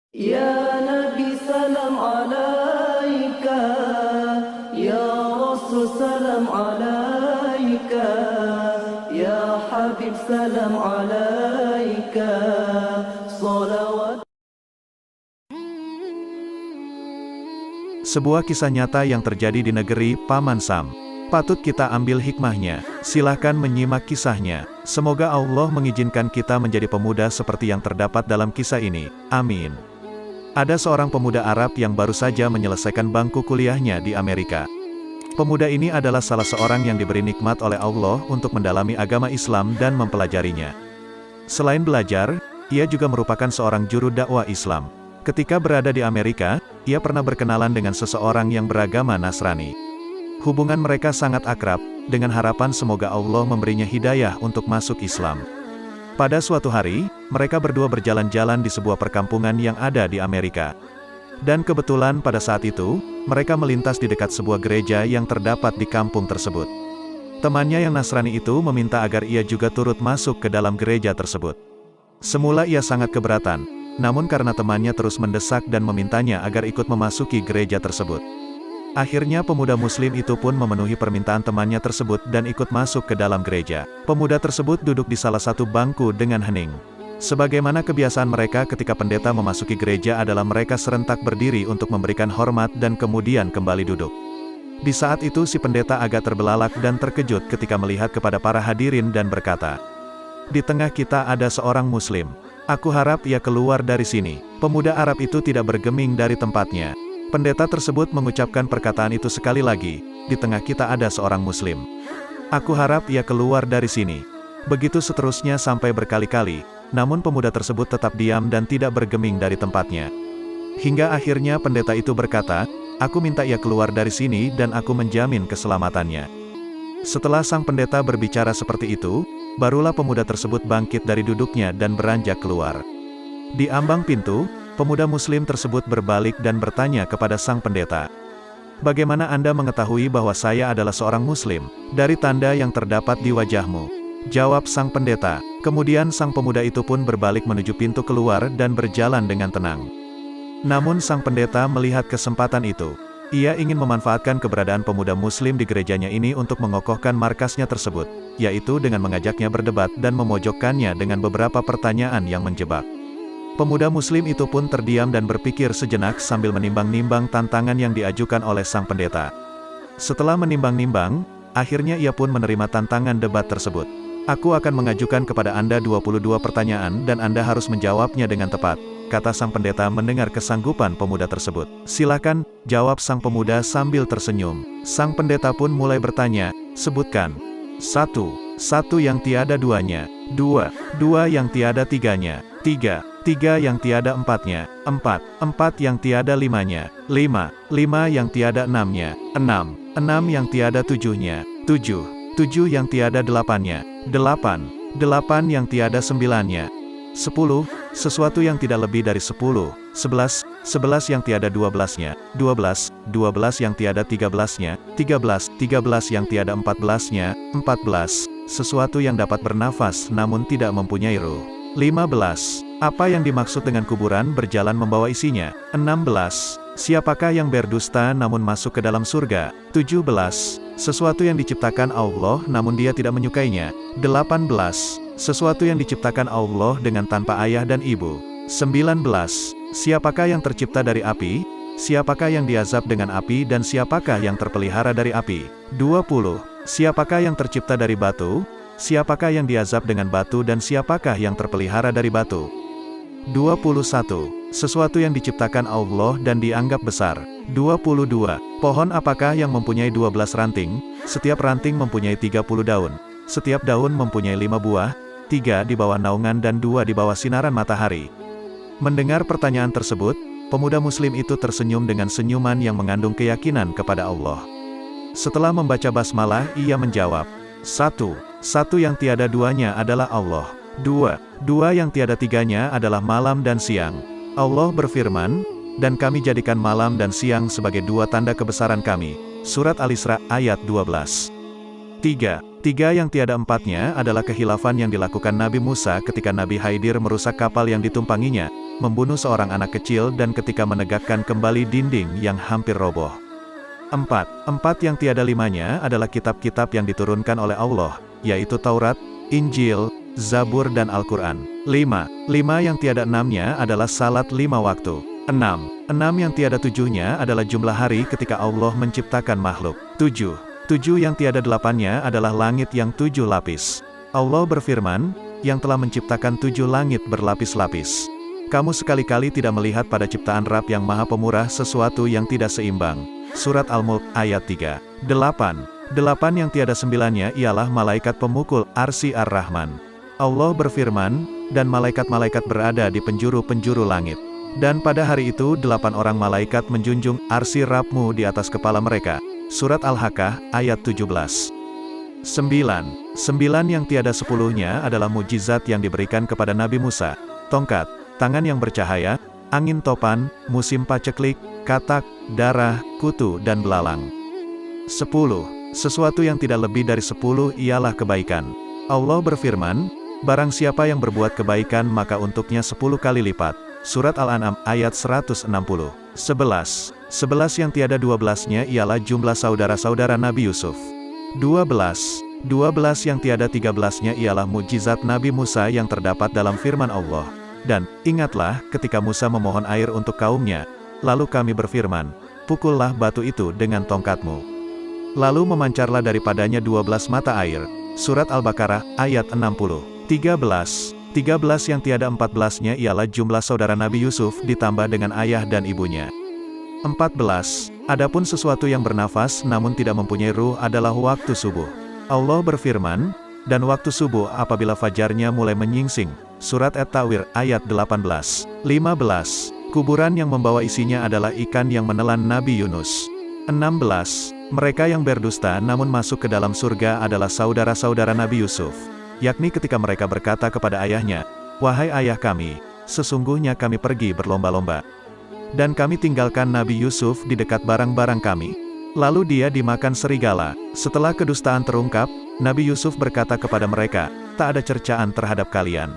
Ya Nabi salam alaika, Ya Rasul salam alaika, Ya Habib salam alaika, salawat. Sebuah kisah nyata yang terjadi di negeri Paman Sam. Patut kita ambil hikmahnya. Silahkan menyimak kisahnya. Semoga Allah mengizinkan kita menjadi pemuda seperti yang terdapat dalam kisah ini. Amin. Ada seorang pemuda Arab yang baru saja menyelesaikan bangku kuliahnya di Amerika. Pemuda ini adalah salah seorang yang diberi nikmat oleh Allah untuk mendalami agama Islam dan mempelajarinya. Selain belajar, ia juga merupakan seorang juru dakwah Islam. Ketika berada di Amerika, ia pernah berkenalan dengan seseorang yang beragama Nasrani. Hubungan mereka sangat akrab, dengan harapan semoga Allah memberinya hidayah untuk masuk Islam. Pada suatu hari, mereka berdua berjalan-jalan di sebuah perkampungan yang ada di Amerika. Dan kebetulan pada saat itu, mereka melintas di dekat sebuah gereja yang terdapat di kampung tersebut. Temannya yang Nasrani itu meminta agar ia juga turut masuk ke dalam gereja tersebut. Semula ia sangat keberatan, namun karena temannya terus mendesak dan memintanya agar ikut memasuki gereja tersebut. Akhirnya pemuda muslim itu pun memenuhi permintaan temannya tersebut dan ikut masuk ke dalam gereja. Pemuda tersebut duduk di salah satu bangku dengan hening. Sebagaimana kebiasaan mereka ketika pendeta memasuki gereja adalah mereka serentak berdiri untuk memberikan hormat dan kemudian kembali duduk. Di saat itu si pendeta agak terbelalak dan terkejut ketika melihat kepada para hadirin dan berkata, "Di tengah kita ada seorang muslim. Aku harap ia keluar dari sini." Pemuda Arab itu tidak bergeming dari tempatnya. Pendeta tersebut mengucapkan perkataan itu sekali lagi, "Di tengah kita ada seorang muslim. Aku harap ia keluar dari sini." Begitu seterusnya sampai berkali-kali, namun pemuda tersebut tetap diam dan tidak bergeming dari tempatnya. Hingga akhirnya pendeta itu berkata, "Aku minta ia keluar dari sini dan aku menjamin keselamatannya." Setelah sang pendeta berbicara seperti itu, barulah pemuda tersebut bangkit dari duduknya dan beranjak keluar. Di ambang pintu, pemuda muslim tersebut berbalik dan bertanya kepada sang pendeta, "Bagaimana Anda mengetahui bahwa saya adalah seorang muslim?" "Dari tanda yang terdapat di wajahmu," jawab sang pendeta. Kemudian sang pemuda itu pun berbalik menuju pintu keluar dan berjalan dengan tenang. Namun sang pendeta melihat kesempatan itu. Ia ingin memanfaatkan keberadaan pemuda muslim di gerejanya ini untuk mengokohkan markasnya tersebut, yaitu dengan mengajaknya berdebat dan memojokkannya dengan beberapa pertanyaan yang menjebak. Pemuda muslim itu pun terdiam dan berpikir sejenak sambil menimbang-nimbang tantangan yang diajukan oleh sang pendeta. Setelah menimbang-nimbang, akhirnya ia pun menerima tantangan debat tersebut. "Aku akan mengajukan kepada Anda 22 pertanyaan dan Anda harus menjawabnya dengan tepat," kata sang pendeta mendengar kesanggupan pemuda tersebut. "Silakan," jawab sang pemuda sambil tersenyum. Sang pendeta pun mulai bertanya, "Sebutkan. 1 yang tiada duanya. 2 yang tiada tiganya. 3 yang tiada empatnya. 4 yang tiada limanya. 5 yang tiada enamnya. 6 yang tiada tujuhnya. 7 yang tiada delapannya. 8 yang tiada sembilannya. 10 sesuatu yang tidak lebih dari 10. 11 yang tiada 12-nya. 12 yang tiada 13-nya. 13 yang tiada 14-nya. 14 sesuatu yang dapat bernafas namun tidak mempunyai ruh. 15 apa yang dimaksud dengan kuburan berjalan membawa isinya? 16 siapakah yang berdusta namun masuk ke dalam surga? 17 sesuatu yang diciptakan Allah namun dia tidak menyukainya. 18 sesuatu yang diciptakan Allah dengan tanpa ayah dan ibu. 19 siapakah yang tercipta dari api? Siapakah yang diazab dengan api dan siapakah yang terpelihara dari api? 20 siapakah yang tercipta dari batu? Siapakah yang diazab dengan batu dan siapakah yang terpelihara dari batu? 21 sesuatu yang diciptakan Allah dan dianggap besar. 22 pohon apakah yang mempunyai 12 ranting? Setiap ranting mempunyai 30 daun. Setiap daun mempunyai 5 buah, 3 di bawah naungan dan 2 di bawah sinaran matahari. Mendengar pertanyaan tersebut, pemuda muslim itu tersenyum dengan senyuman yang mengandung keyakinan kepada Allah. Setelah membaca basmalah, ia menjawab, 1 yang tiada duanya adalah Allah. 2 yang tiada tiganya adalah malam dan siang. Allah berfirman, "Dan kami jadikan malam dan siang sebagai 2 tanda kebesaran kami." Surat Al-Isra ayat 12. 3 3 yang tiada empatnya adalah khilafan yang dilakukan Nabi Musa ketika Nabi Khidir merusak kapal yang ditumpanginya, membunuh seorang anak kecil dan ketika menegakkan kembali dinding yang hampir roboh. 4 yang tiada limanya adalah kitab-kitab yang diturunkan oleh Allah, yaitu Taurat, Injil, Zabur dan Al-Quran. 5 yang tiada enamnya adalah salat 5 waktu. 6 yang tiada tujuhnya adalah jumlah hari ketika Allah menciptakan makhluk. 7 yang tiada delapannya adalah langit yang 7 lapis. Allah berfirman, yang telah menciptakan 7 langit berlapis-lapis. Kamu sekali-kali tidak melihat pada ciptaan Rabb yang Maha Pemurah sesuatu yang tidak seimbang. Surat Al-Mulk ayat 3. 8 yang tiada sembilannya ialah malaikat pemukul arsy Ar-Rahman. Allah berfirman, dan malaikat-malaikat berada di penjuru-penjuru langit. Dan pada hari itu 8 orang malaikat menjunjung arsy Rabbmu di atas kepala mereka. Surat Al-Haqqah ayat 17. 9 yang tiada sepuluhnya adalah mukjizat yang diberikan kepada Nabi Musa. Tongkat, tangan yang bercahaya, angin topan, musim paceklik, katak, darah, kutu dan belalang. 10 sesuatu yang tidak lebih dari 10 ialah kebaikan. Allah berfirman, barang siapa yang berbuat kebaikan maka untuknya 10 kali lipat. Surat Al-An'am ayat 160. 11 yang tiada 12-nya ialah jumlah saudara-saudara Nabi Yusuf. 12 yang tiada 13-nya ialah mukjizat Nabi Musa yang terdapat dalam firman Allah. Dan, ingatlah ketika Musa memohon air untuk kaumnya, lalu kami berfirman, pukullah batu itu dengan tongkatmu. Lalu memancarlah daripadanya 12 mata air. Surat Al-Baqarah, ayat 60. 13 yang tiada 14-nya ialah jumlah saudara Nabi Yusuf ditambah dengan ayah dan ibunya. 14 adapun sesuatu yang bernafas namun tidak mempunyai ruh adalah waktu subuh. Allah berfirman, dan waktu subuh apabila fajarnya mulai menyingsing. Surat At-Tawir, ayat 18. 15 kuburan yang membawa isinya adalah ikan yang menelan Nabi Yunus. 16 mereka yang berdusta namun masuk ke dalam surga adalah saudara-saudara Nabi Yusuf, yakni ketika mereka berkata kepada ayahnya, wahai ayah kami, sesungguhnya kami pergi berlomba-lomba, dan kami tinggalkan Nabi Yusuf di dekat barang-barang kami. Lalu dia dimakan serigala. Setelah kedustaan terungkap, Nabi Yusuf berkata kepada mereka, tak ada cercaan terhadap kalian.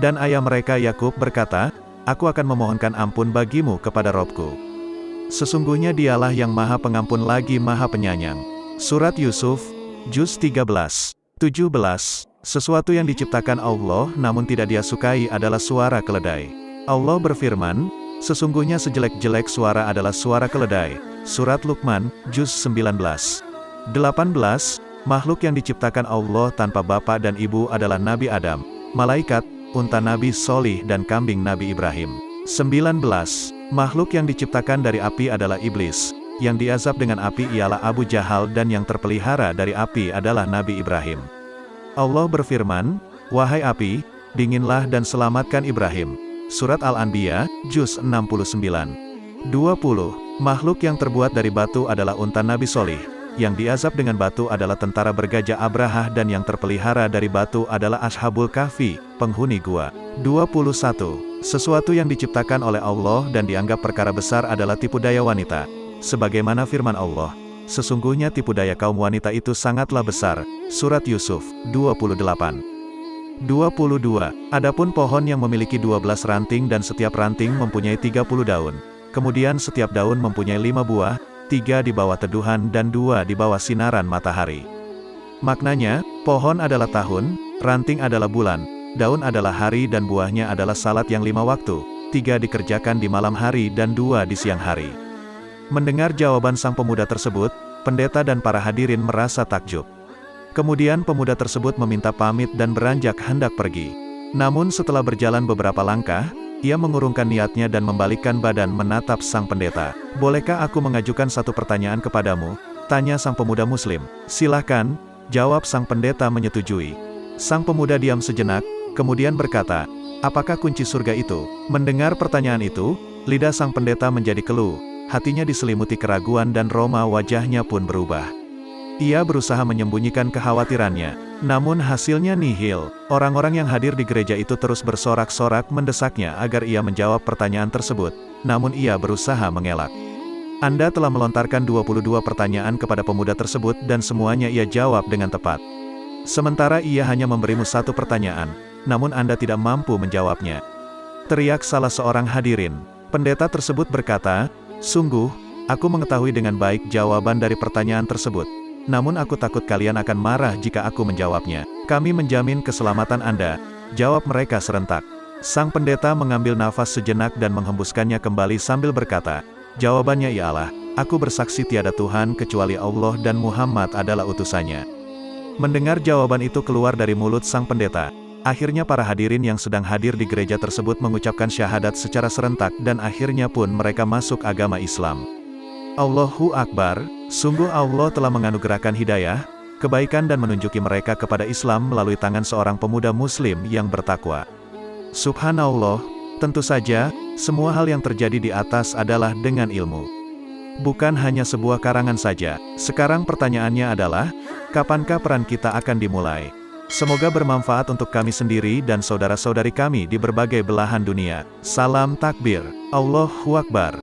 Dan ayah mereka Yakub berkata, aku akan memohonkan ampun bagimu kepada Robku. Sesungguhnya dialah yang maha pengampun lagi maha penyayang. Surat Yusuf, Juz 13. 17 sesuatu yang diciptakan Allah namun tidak dia sukai adalah suara keledai. Allah berfirman, sesungguhnya sejelek-jelek suara adalah suara keledai. Surat Luqman, Juz 19. 18 makhluk yang diciptakan Allah tanpa bapa dan ibu adalah Nabi Adam, malaikat, unta Nabi Solih dan kambing Nabi Ibrahim. 19 makhluk yang diciptakan dari api adalah iblis, yang diazab dengan api ialah Abu Jahal dan yang terpelihara dari api adalah Nabi Ibrahim. Allah berfirman, wahai api, dinginlah dan selamatkan Ibrahim. Surat Al-Anbiya, Juz 69. 20 makhluk yang terbuat dari batu adalah unta Nabi Solih, yang diazab dengan batu adalah tentara bergajah Abrahah dan yang terpelihara dari batu adalah Ashabul Kahfi, penghuni gua. 21 sesuatu yang diciptakan oleh Allah dan dianggap perkara besar adalah tipu daya wanita. Sebagaimana firman Allah, sesungguhnya tipu daya kaum wanita itu sangatlah besar. Surat Yusuf, 28. 22 adapun pohon yang memiliki 12 ranting dan setiap ranting mempunyai 30 daun. Kemudian setiap daun mempunyai 5 buah, 3 di bawah teduhan dan 2 di bawah sinaran matahari. Maknanya, pohon adalah tahun, ranting adalah bulan, daun adalah hari dan buahnya adalah salat yang 5 waktu, 3 dikerjakan di malam hari dan 2 di siang hari. Mendengar jawaban sang pemuda tersebut, pendeta dan para hadirin merasa takjub. Kemudian pemuda tersebut meminta pamit dan beranjak hendak pergi. Namun setelah berjalan beberapa langkah, ia mengurungkan niatnya dan membalikkan badan menatap sang pendeta. Bolehkah aku mengajukan satu pertanyaan kepadamu? Tanya sang pemuda muslim. Silahkan, jawab sang pendeta menyetujui. Sang pemuda diam sejenak, kemudian berkata, apakah kunci surga itu? Mendengar pertanyaan itu, lidah sang pendeta menjadi keluh, hatinya diselimuti keraguan dan roma wajahnya pun berubah. Ia berusaha menyembunyikan kekhawatirannya, namun hasilnya nihil. Orang-orang yang hadir di gereja itu terus bersorak-sorak mendesaknya agar ia menjawab pertanyaan tersebut, namun ia berusaha mengelak. Anda telah melontarkan 22 pertanyaan kepada pemuda tersebut dan semuanya ia jawab dengan tepat. Sementara ia hanya memberimu satu pertanyaan, namun Anda tidak mampu menjawabnya. Teriak salah seorang hadirin. Pendeta tersebut berkata, "Sungguh, aku mengetahui dengan baik jawaban dari pertanyaan tersebut. Namun aku takut kalian akan marah jika aku menjawabnya. Kami menjamin keselamatan Anda," jawab mereka serentak. Sang pendeta mengambil nafas sejenak dan menghembuskannya kembali sambil berkata, "Jawabannya ialah, aku bersaksi tiada Tuhan kecuali Allah dan Muhammad adalah utusannya." Mendengar jawaban itu keluar dari mulut sang pendeta, akhirnya para hadirin yang sedang hadir di gereja tersebut mengucapkan syahadat secara serentak dan akhirnya pun mereka masuk agama Islam. Allahu Akbar, sungguh Allah telah menganugerahkan hidayah, kebaikan dan menunjuki mereka kepada Islam melalui tangan seorang pemuda muslim yang bertakwa. Subhanallah, tentu saja, semua hal yang terjadi di atas adalah dengan ilmu. Bukan hanya sebuah karangan saja. Sekarang pertanyaannya adalah, kapankah peran kita akan dimulai? Semoga bermanfaat untuk kami sendiri dan saudara-saudari kami di berbagai belahan dunia. Salam takbir, Allahu Akbar.